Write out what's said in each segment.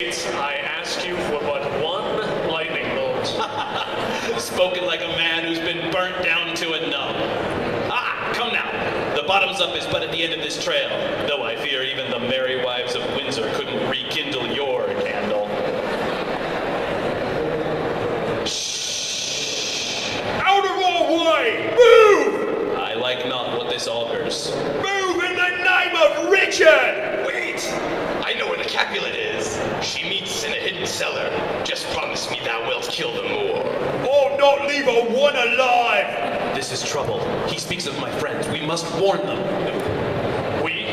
I ask you for but one lightning bolt. Spoken like a man who's been burnt down to a nub. Ah, come now. The bottom's up is but at the end of this trail, though I fear even the merry wives of Windsor couldn't rekindle your candle. Shh! Out of our way! Move! I like not what this augurs. Move in the name of Richard! Wait! I know where the Capulet is. She meets in a hidden cellar. Just promise me thou wilt kill the Moor. Or not leave a one alive! This is trouble. He speaks of my friends. We must warn them. We?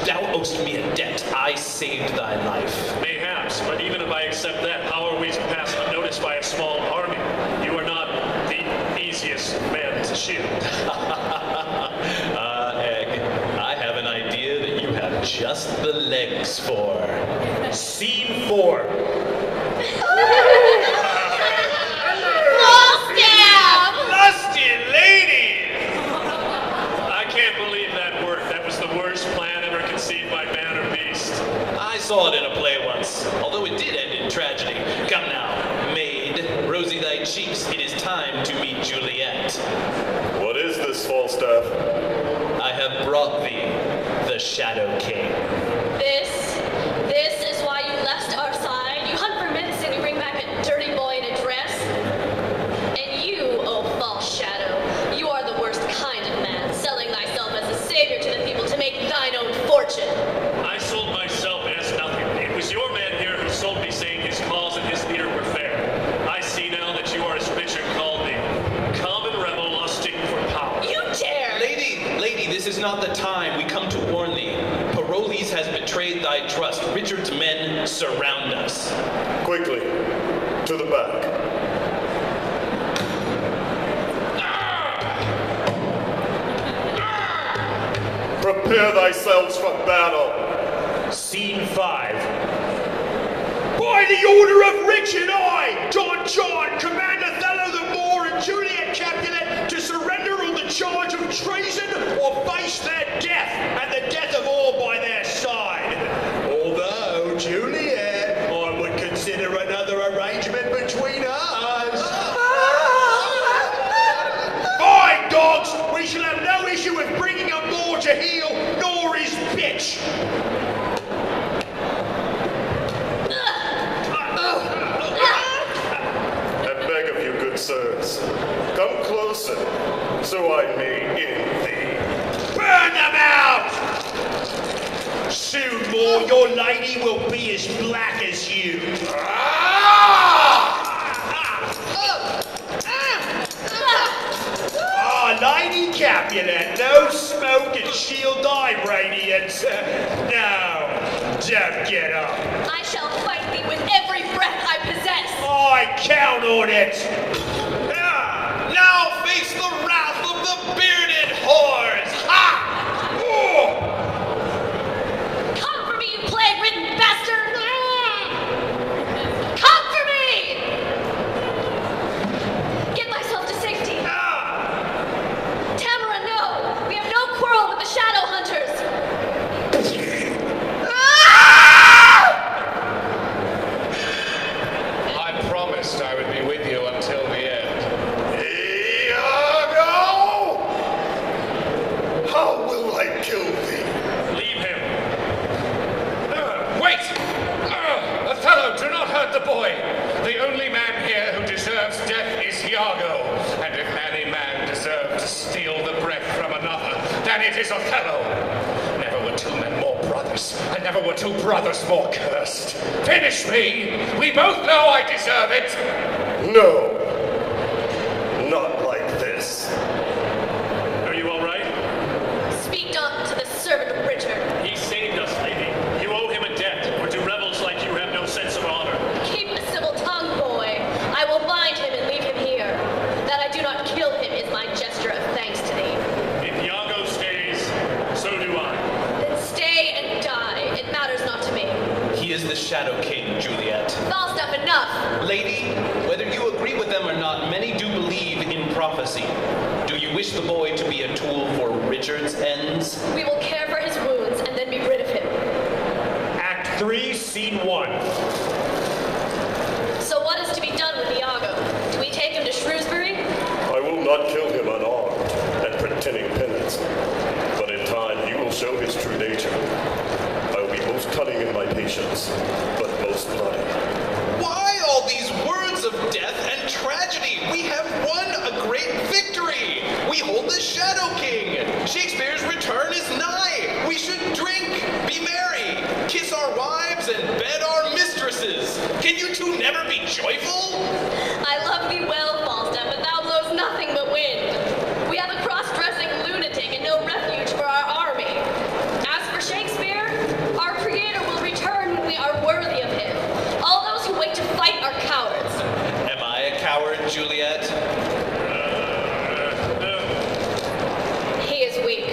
Thou owest me a debt. I saved thy life. Mayhaps, but even if I accept that, how are we to pass unnoticed by a small army? You are not the easiest man to shield. Egg, I have an idea that you have just the legs for. Scene 4. Lusty ladies! I can't believe that worked. That was the worst plan ever conceived by man or beast. I saw it in a play once, although it did end in tragedy. Come now, maid, rosy thy cheeks. It is time to meet Juliet. What is this, Falstaff? I have brought thee the Shadow King. This is why you left our side. You hunt for myths and you bring back a dirty boy in a dress. And you, oh false shadow, you are the worst kind of man, selling thyself as a savior to the people to make thine own fortune. I sold myself as nothing. It was your man here who sold me, saying his cause and his leader were fair. I see now that you are as Richard called me, common rebel lusting for power. You dare! Lady, this is not the time. We come to warn thee. Parolles has betrayed thy trust. Richard's men surround us. Quickly, to the back. Prepare thyselves for battle. Scene 5. By the order of Richard, I, Don John, command Othello the Moor and Juliet Capulet to surrender on the charge of treason or face their death, and the death of all by their side. Although, Juliet, I would consider another arrangement between us. Fine, dogs! We shall have no issue with bringing a Moor to heel, nor his bitch. Sirs, come closer, so I may end thee. Burn them out! Soon more, your lady will be as black as you. Lady Capulet, no smoke and shield eye radiance. No, don't get up. I shall fight thee with every breath I possess. I count on it. Now face the wrath of the bearded whores! Ha! Oh. Come for me, you plague-ridden bastard! Come for me! Get thyself to safety. Tamara, no! We have no quarrel with the Shadow Hunters! I promised I would be with you until the end. How will I kill thee? Leave him. Wait! Othello, do not hurt the boy. The only man here who deserves death is Iago. And if any man deserves to steal the breath from another, then it is Othello. Never were two men more brothers, and never were two brothers more cursed. Finish me! We both know I deserve it! No, not like this. Are you all right? Speak not to the servant of Richard. He saved us, lady. You owe him a debt, or to rebels like you have no sense of honor. Keep a civil tongue, boy. I will bind him and leave him here. That I do not kill him is my gesture of thanks to thee. If Iago stays, so do I. Then stay and die. It matters not to me. He is the Shadow King, Juliet. Falstaff, enough! Lady, whether you agree with them or not, many do believe in prophecy. Do you wish the boy to be a tool for Richard's ends? We will care for his wounds and then be rid of him. Act 3, Scene 1. not kill him unarmed and pretending penance. But in time he will show his true nature. I will be most cunning in my patience, but most bloody. Why all these words of death and tragedy? We have won a great victory. We hold the Shadow King. Shakespeare's return is nigh. We should drink, be merry, kiss our wives, and bed our mistresses. Can you two never be joyful? I love thee well, Falstaff, but thou blowest nothing but wind. We have a cross-dressing lunatic and no refuge for our army. As for Shakespeare, our creator will return when we are worthy of him. All those who wait to fight are cowards. Am I a coward, Juliet? He is weak.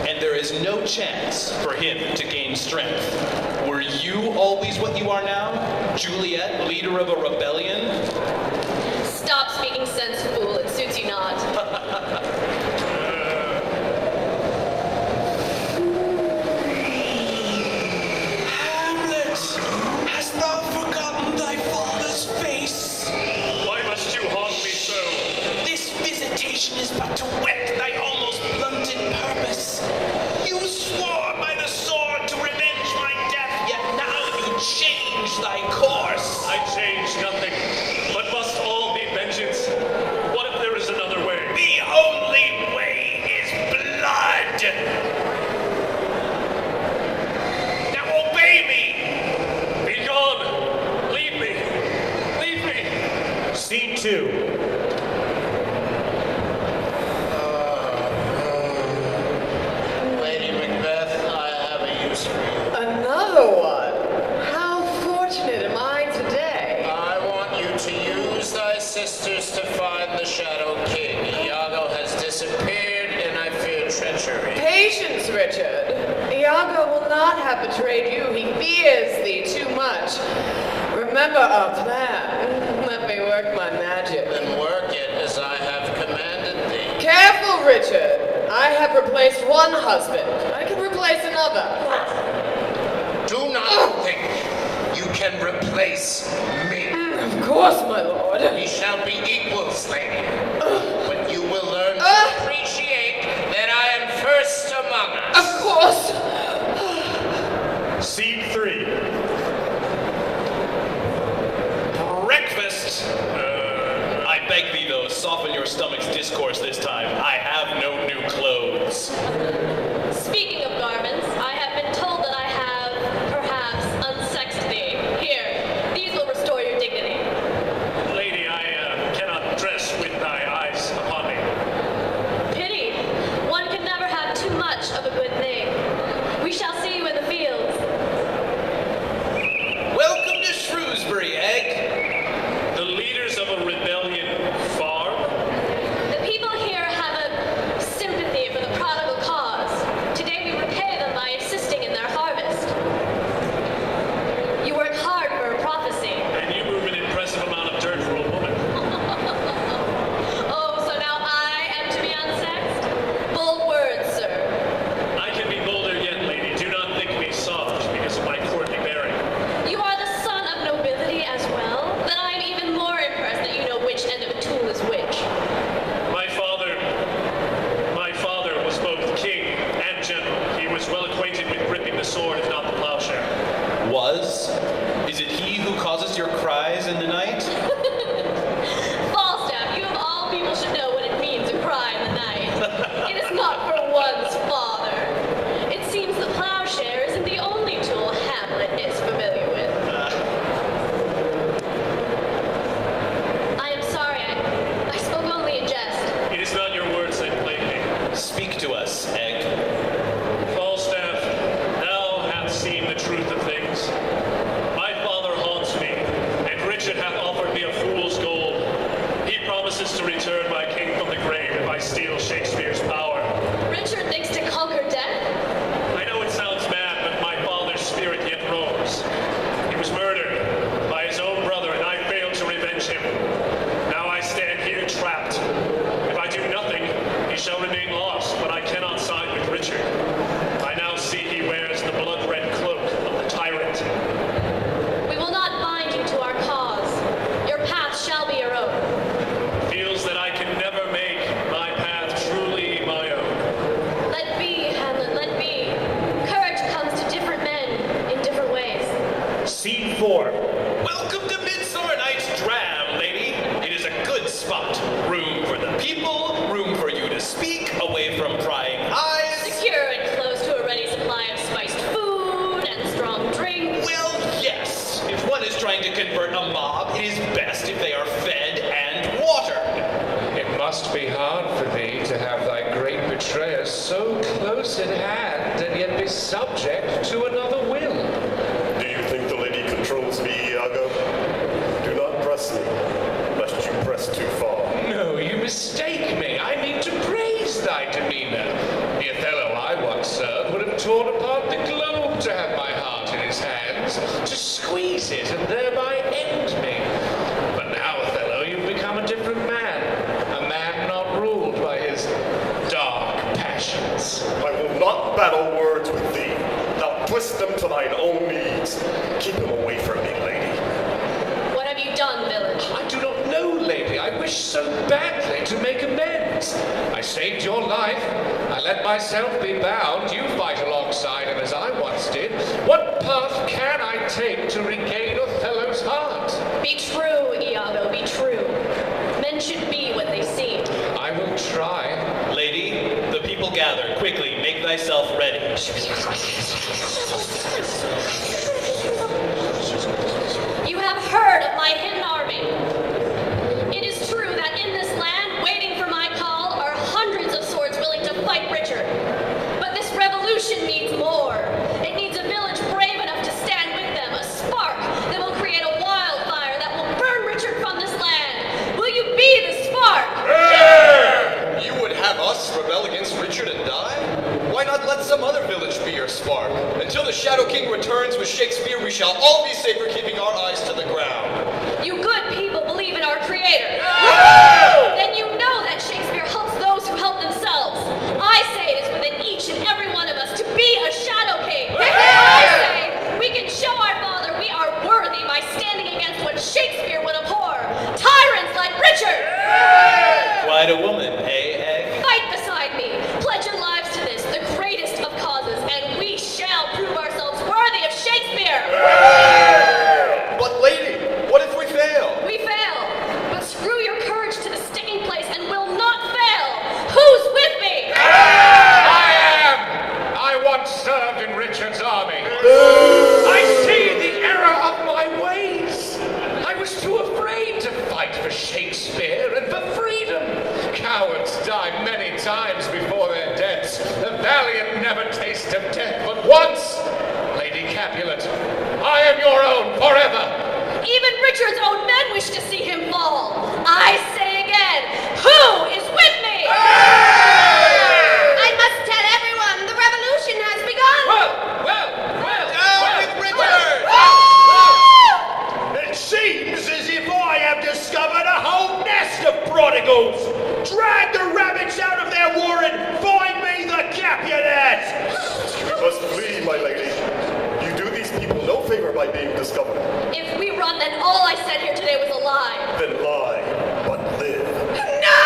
And there is no chance for him to gain strength. Were you always what you are now? Juliet, leader of a rebellion? Stop speaking sense, fool. It suits you not. Hamlet, hast thou forgotten thy father's face? Why must you haunt me so? This visitation is but to whet thy almost blunted purpose. You swore by the sword to revenge my death, yet now you change thy course. I change nothing, but must all be vengeance. What if there is another way? The only way is blood. Now obey me. Be gone! Leave me! Leave me! Scene 2. Lady Macbeth, I have a use for you. Another one? How fortunate am I today? I want you to use thy sisters to find the Shadow King. Iago has disappeared, and I fear treachery. Patience, Richard. Iago will not have betrayed you. He fears thee too much. Remember our plan. Let me work my magic. Then work it as I have commanded thee. Careful, Richard. I have replaced one husband. I can replace another. Do not think you can replace me. Of course, my lord. We shall be equals, lady. But you will learn to appreciate that I am first among us. Of course. Scene 3. Breakfast. I beg thee, though, soften your stomach's discourse this time. I have no new clothes. Speaking of garments, I have been told that I have, perhaps, unsexed thee. Here, these will restore your dignity. Lady, I cannot dress with thy eyes upon me. Pity. One can never have too much of a good thing. We shall see you in the fields. Welcome to Shrewsbury, Egg. The leaders of a rebellion farm? The people here have a sympathy for the prodigal cause. Today we repay them by assisting in their harvest. You work hard for a prophecy. And you move an impressive amount of dirt for a woman. Oh, so now I am to be unsexed? Bold words, sir. I can be bolder yet, lady. Do not think me soft because of my courtly bearing. You are the son of nobility as well? Then I am even more impressed that you know which end of a tool is which. My father was both king and general. He was well acquainted with gripping the sword, if not the plowshare. Was? Is it he who causes your cries in the night? Falstaff, you of all people should know what it means to cry in the night. It is not for one's father. It seems the plowshare isn't the only tool Hamlet is familiar with. I am sorry, I spoke only in jest. It is not your words that plague me. Speak to us, Egg. Falstaff, thou hast seen the truth of things. My father haunts me, and Richard hath Scene 4. Welcome to Midsummer Night's Dram, lady. It is a good spot. Room for the people, room for you to speak, away from prying eyes. Secure and close to a ready supply of spiced food and strong drink. Well, yes. If one is trying to convert a mob, it is best if they are fed and water. It must be hard for thee to have thy great betrayer so close at hand and yet be subject to another will. Do you think the lady controls me, Iago? Do not press me, lest you press too far. No, you mistake me. I mean to praise thy demeanor. The Othello I once served would have torn apart the globe to have my heart in his hands, to squeeze it and thereby end me. But now, Othello, you've become a different man. A man not ruled by his dark passions. I will not battle words with thee. Thou twist them to thine own needs. Keep him away from me, lady. What have you done, village? I do not know, lady. I wish so badly to make amends. I saved your life. I let myself be bound. You fight alongside him as I once did. What path can I take to regain Othello's heart? Be true, Iago, be true. Men should be what they seem. I will try. Lady, the people gather. Quickly, make thyself ready. You have heard of my hidden army. It is true that in this land, waiting for my call, are hundreds of swords willing to fight Richard. But this revolution needs more. It needs a village brave enough to stand with them, a spark that will create a wildfire that will burn Richard from this land. Will you be the spark? You would have us rebel against Richard and die? Why not let some other village be your spark? Until the Shadow King returns with Shakespeare, we shall all be safer keeping our eyes to the ground. You good people believe in our creator. Then you know that Shakespeare helps those who help themselves. I say it is within each and every one of us to be a Shadow King. I say we can show our father we are worthy by standing against what Shakespeare would abhor. Tyrants like Richard. Quite a woman, eh, Fight beside me. Pledge your lives to this, the greatest of causes, and we shall prove ourselves worthy of Shakespeare. But lady, what if we fail? We fail, but screw your courage to the sticking place and will not fail. Who's with me? I am! I once served in Richard's army. I see the error of my ways. I was too afraid to fight for Shakespeare and for freedom. Cowards die many times before their deaths. The valiant never taste of death but once. Lady Capulet, I am your own forever. Even Richard's own men wish to see him fall. I say again, who is with me? I must tell everyone the revolution has begun. Down with Richard! It seems as if I have discovered a whole nest of prodigals. Drag the rabbits out of their warren. Find me the Capulet. You must flee, my lady. You do these people no favor by being discovered. If we run, then all I said here today was a lie. Then lie, but live. No!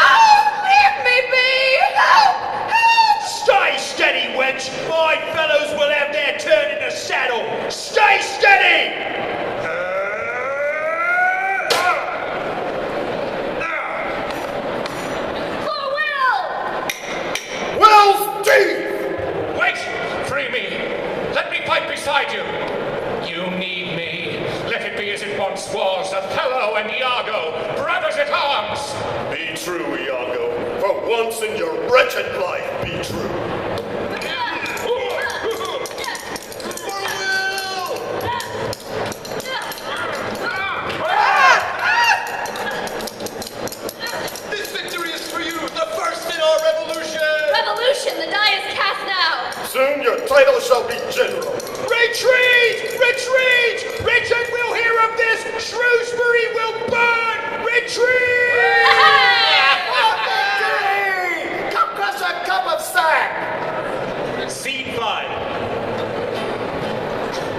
Leave me be! Help! Help! Stay steady, wench. My fellows will have their turn in the saddle. Stay steady. For Will! Will's teeth! Wait! Free me! Let me fight beside you! You need me. Let it be as it once was, Othello and Iago, brothers at arms! Be true, Iago. For once in your wretched life, be true. This victory is for you, the first in our revolution! Revolution, the die is cast now. Soon your title shall be general. Retreat! Retreat! Richard will hear of this. Shrewsbury will burn. Retreat! Come crush a cup of sack! Scene 5.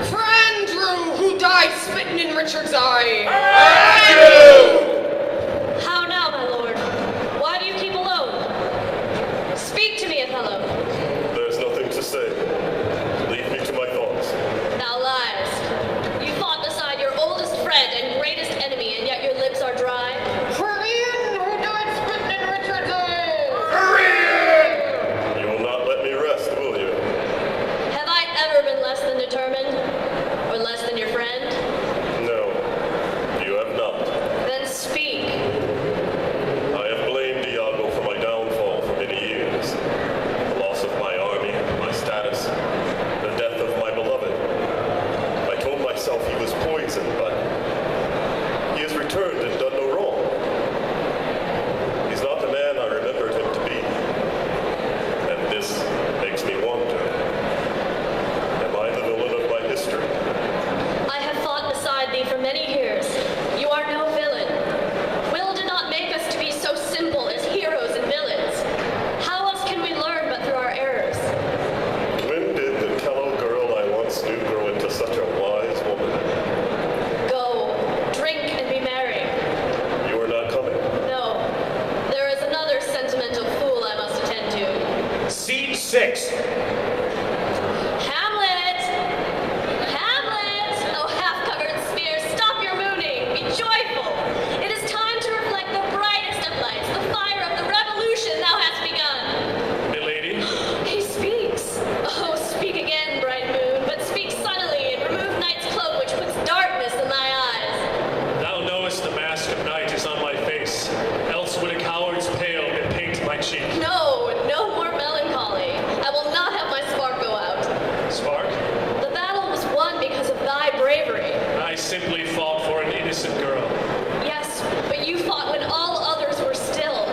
For Andrew, who died smitten in Richard's eye. How now, my lord? Why do you keep alone? Speak to me, Othello. There's nothing to say. Leave me to my thoughts. Thou liest. You thought this innocent girl. Yes, but you fought when all others were still.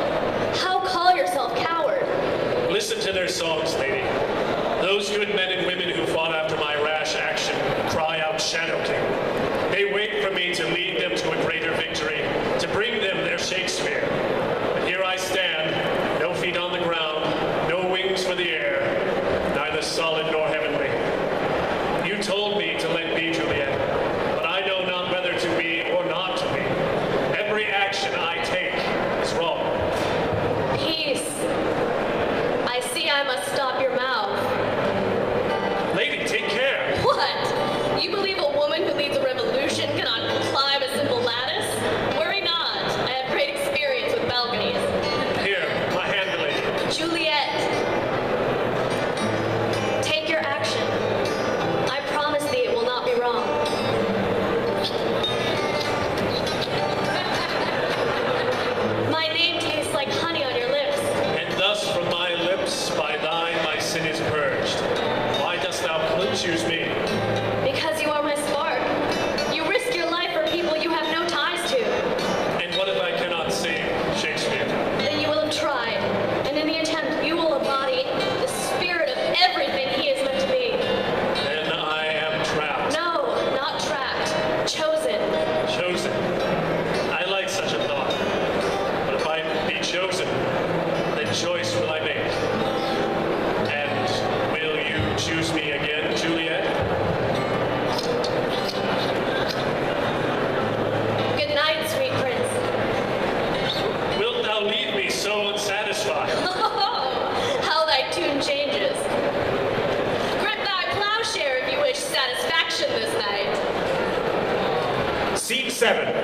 How call yourself coward? Listen to their songs, lady. Those good men and women who fought after my rash action cry out Shadow King. They wait for me to lead them to a greater victory, to bring them their Shakespeare. But here I stand, no feet on the ground, no wings for the air, neither solid nor heavenly. You told me to let be, Juliet, but I know not whether to be or not to be. Every action I take is wrong. Peace. I see I must stop your mouth. Lady, take care. What? You believe a woman who leads a revolution cannot climb a simple lattice? Worry not. I have great experience with balconies. Here, my hand, lady. Juliet, take your action. I promise thee it will not be wrong. My name tastes like honey on your lips. And thus from my lips, by thine, my sin is purged. Why dost thou choose me? Because you are my spark. You risk your life for people you have no ties to. And what if I cannot save Shakespeare? Then you will have tried, and in the attempt you will embody the spirit of everything he is meant to be. Then I am trapped. No, not trapped. Chosen. Chosen. I like such a thought. But if I be chosen, then choice will I make. And will you choose me again, Juliet? Good night, sweet prince. Wilt thou leave me so unsatisfied? How thy tune changes. Grip thy plowshare if you wish satisfaction this night. Scene 7.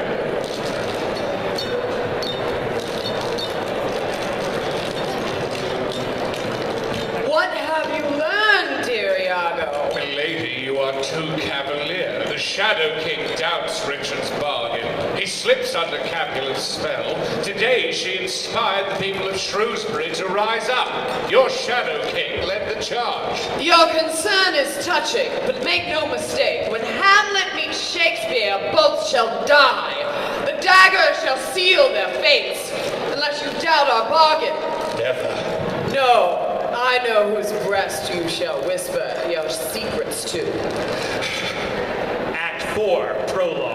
What have you learned, dear Iago? Lady, you are too cavalier. The Shadow King doubts Richard's bargain. He slips under Capulet's spell. Today she inspired the people of Shrewsbury to rise up. Your Shadow King led the charge. Your concern is touching, but make no mistake. When Hamlet meets Shakespeare, both shall die. The dagger shall seal their fates, unless you doubt our bargain. Never. No, I know whose breast you shall whisper your secrets to. Act 4, Prologue.